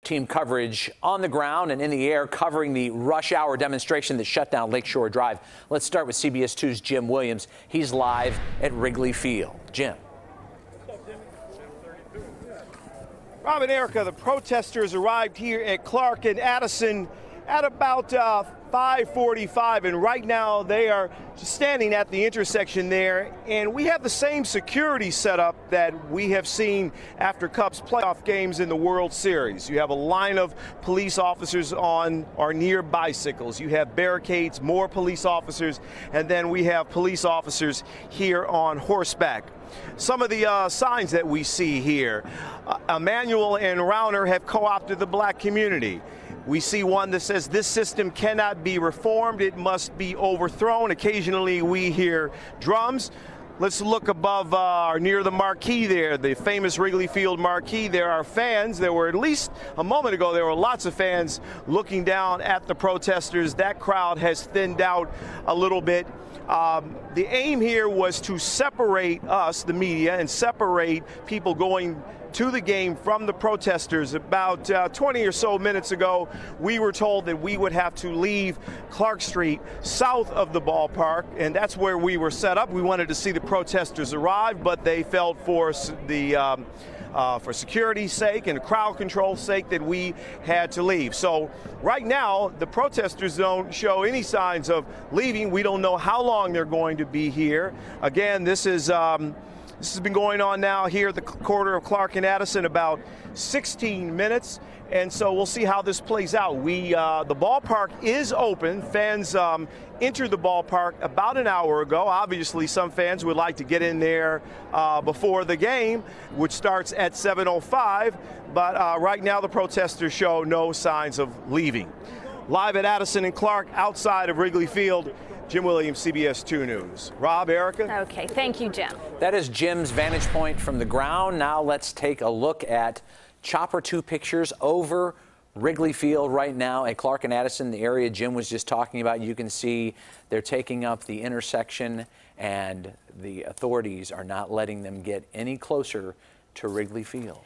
Team coverage on the ground and in the air covering the rush hour demonstration that shut down Lakeshore Drive. Let's start with CBS 2's Jim Williams. He's live at Wrigley Field. Jim. Rob and Erica, the protesters arrived here at Clark and Addison at about 5:45, and right now they are standing at the intersection there, and we have the same security setup that we have seen after Cubs playoff games in the World Series. You have a line of police officers on or near bicycles. You have barricades, more police officers, and then we have police officers here on horseback. Some of the signs that we see here, Emanuel and Rauner have co-opted the black community. We see one that says this system cannot be reformed, it must be overthrown. Occasionally we hear drums. Let's look above or near the marquee there, the famous Wrigley Field marquee. There are fans. There were, at least a moment ago, there were lots of fans looking down at the protesters. That crowd has thinned out a little bit. The aim here was to separate us, the media, and separate people going to the game from the protesters. About 20 or so minutes ago, we were told that we would have to leave Clark Street south of the ballpark, and that's where we were set up. We wanted to see the protesters arrive, but they felt for security's sake and crowd control's sake that we had to leave. So right now, the protesters don't show any signs of leaving. We don't know how long they're going to be here. Again, this has been going on now here at the corner of Clark and Addison about 16 minutes, and so we'll see how this plays out. The ballpark is open. Fans entered the ballpark about an hour ago. Obviously, some fans would like to get in there before the game, which starts at 7:05, but right now the protesters show no signs of leaving. Live at Addison and Clark outside of Wrigley Field, Jim Williams, CBS 2 News. Rob, Erica? Okay, thank you, Jim. That is Jim's vantage point from the ground. Now let's take a look at Chopper 2 pictures over Wrigley Field right now at Clark and Addison, the area Jim was just talking about. You can see they're taking up the intersection, and the authorities are not letting them get any closer to Wrigley Field.